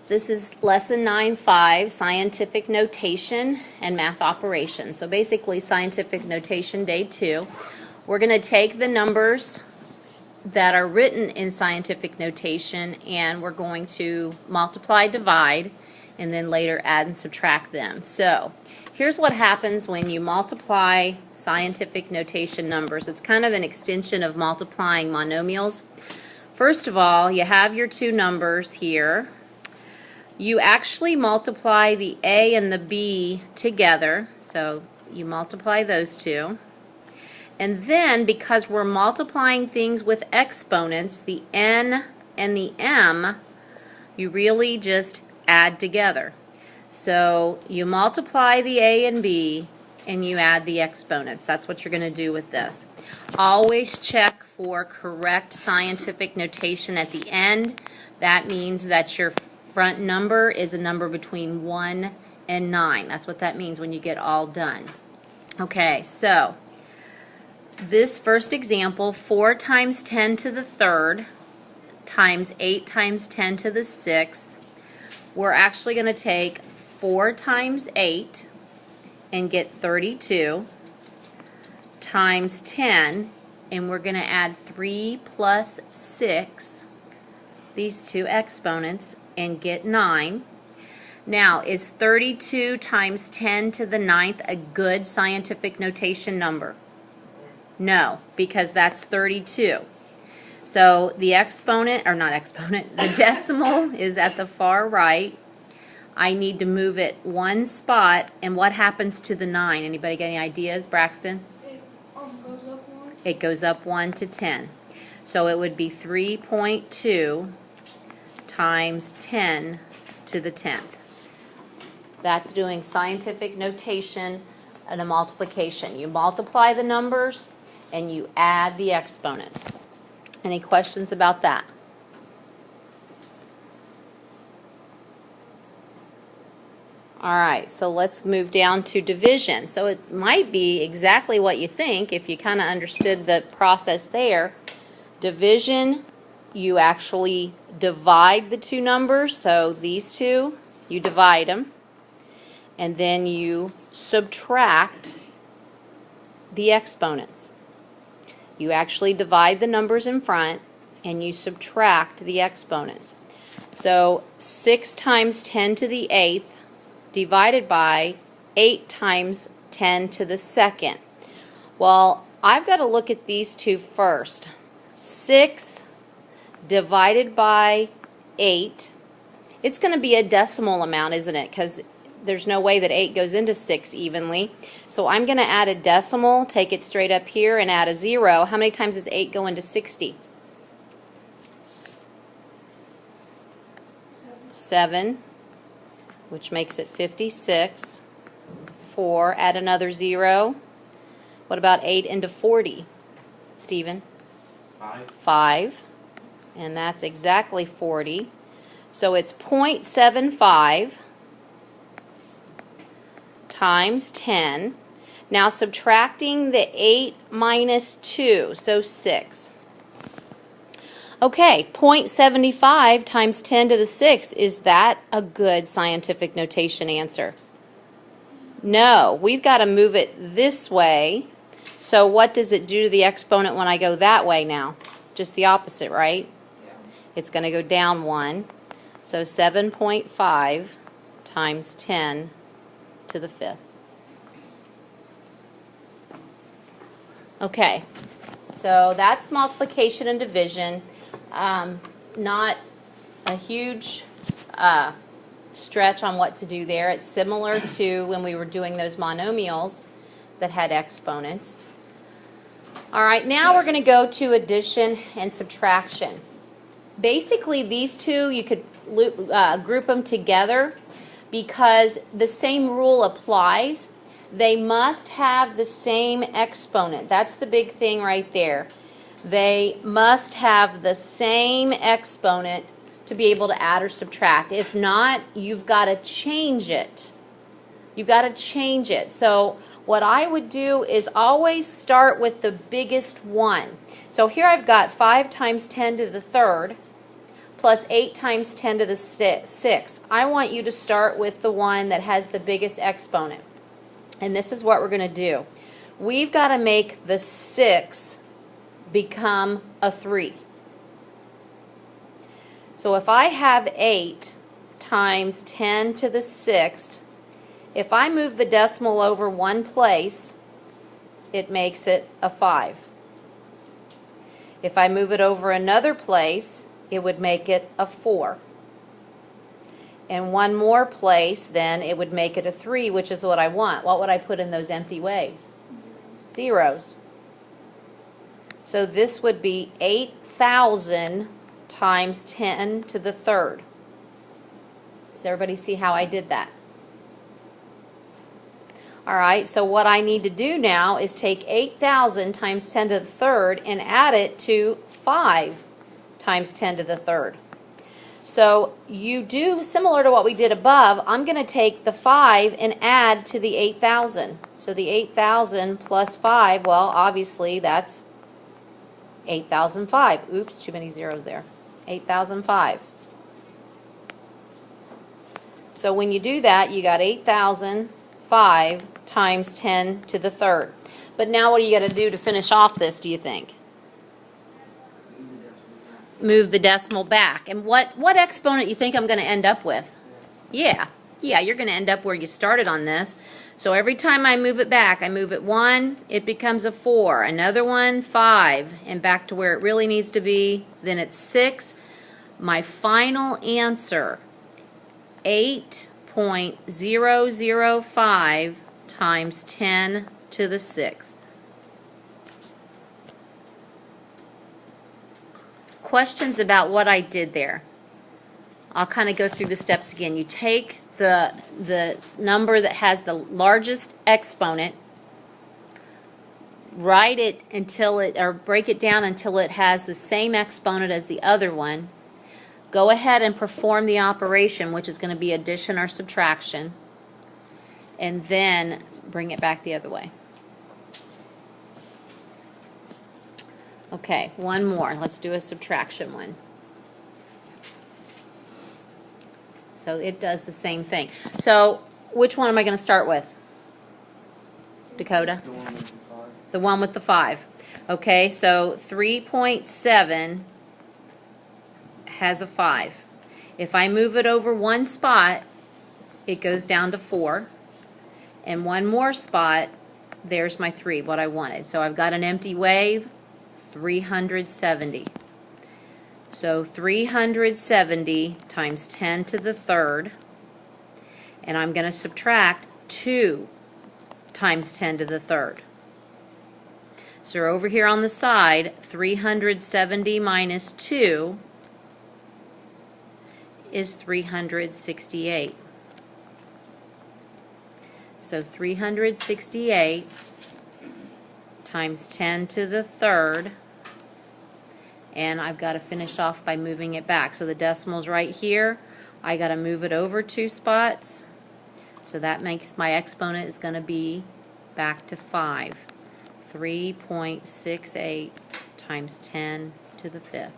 This is lesson 9.5, scientific notation and math operations. So basically scientific notation day 2. We're going to take the numbers that are written in scientific notation and we're going to multiply, divide, and then later add and subtract them. So here's what happens when you multiply scientific notation numbers. It's kind of an extension of multiplying monomials. First of all, you have your two numbers here. You actually multiply the A and the B together, so you multiply those two. And then, because we're multiplying things with exponents, the N and the M, you really just add together. So you multiply the A and B, and you add the exponents. That's what you're going to do with this. Always check for correct scientific notation at the end. That means that your front number is a number between 1 and 9. That's what that means when you get all done. Okay, so this first example, 4 times 10 to the third times 8 times 10 to the sixth, we're actually going to take 4 times 8 and get 32 times 10, and we're going to add 3 plus 6, these two exponents, and get 9. Now, is 32 times 10 to the ninth a good scientific notation number? No, because that's 32. So the exponent, or not exponent, the decimal is at the far right. I need to move it one spot, and what happens to the 9? Anybody got any ideas, Braxton? It goes up 1. It goes up 1 to 10. So it would be 3.2 times 10 to the 10th. That's doing scientific notation and a multiplication. You multiply the numbers and you add the exponents. Any questions about that? Alright, so let's move down to division. So it might be exactly what you think if you kind of understood the process there. Division, you actually divide the two numbers, so these two, you divide them, and then you subtract the exponents. You actually divide the numbers in front and you subtract the exponents. So 6 times 10 to the 8th divided by 8 times 10 to the second. Well, I've got to look at these two first. 6 divided by 8, it's going to be a decimal amount, isn't it? Because there's no way that 8 goes into 6 evenly. So I'm going to add a decimal, take it straight up here, and add a 0. How many times does 8 go into 60? 7, which makes it 56. 4, add another 0. What about 8 into 40? Stephen? 5. And that's exactly 40. So it's 0.75 times 10. Now subtracting the 8 minus 2, so 6. Okay, 0.75 times 10 to the 6, is that a good scientific notation answer? No, we've got to move it this way. So what does it do to the exponent when I go that way now? Just the opposite, right? Yeah. It's going to go down 1. So 7.5 times 10 to the 5th. Okay, so that's multiplication and division. Not a huge stretch on what to do there. It's similar to when we were doing those monomials that had exponents. All right, now we're going to go to addition and subtraction. Basically, these two, you could group them together because the same rule applies. They must have the same exponent. That's the big thing right there. They must have the same exponent to be able to add or subtract. If not, you've got to change it. You've got to change it. So what I would do is always start with the biggest one. So here I've got 5 times 10 to the third plus 8 times 10 to the 6. I want you to start with the one that has the biggest exponent. And this is what we're going to do. We've got to make the 6 become a 3. So if I have 8 times 10 to the 6th, if I move the decimal over one place, it makes it a 5. If I move it over another place, it would make it a 4. And one more place, then it would make it a 3, which is what I want. What would I put in those empty waves? Zeros. So this would be 8,000 times 10 to the 3rd. Does everybody see how I did that? All right, so what I need to do now is take 8,000 times 10 to the 3rd and add it to 5 times 10 to the 3rd. So you do similar to what we did above. I'm going to take the 5 and add to the 8,000. So the 8,000 plus 5, well, obviously that's 8,005. Oops, too many zeros there. 8,005. So when you do that, you got 8,005 times 10 to the 3rd. But now what do you got to do to finish off this, do you think? Move the decimal back. And what exponent you think I'm going to end up with? Yeah, you're going to end up where you started on this. So every time I move it back, I move it 1, it becomes a 4. Another one, 5, and back to where it really needs to be. Then it's 6. My final answer, 8.005 times 10 to the 6th. Questions about what I did there? I'll kind of go through the steps again. You take the number that has the largest exponent, write it until it, or break it down until it has the same exponent as the other one. Go ahead and perform the operation, which is going to be addition or subtraction, and then bring it back the other way. Okay, one more. Let's do a subtraction one. So it does the same thing. So which one am I going to start with? Dakota? The one with the 5. Okay, so 3.7 has a 5. If I move it over one spot, it goes down to 4. And one more spot, there's my 3, what I wanted. So I've got an empty wave, 370. So 370 times 10 to the 3rd, and I'm going to subtract 2 times 10 to the 3rd. So over here on the side, 370 minus 2 is 368. So 368 times 10 to the 3rd, and I've got to finish off by moving it back. So the decimal's right here. I got to move it over 2 spots. So that makes my exponent is going to be back to 5. 3.68 times 10 to the 5th.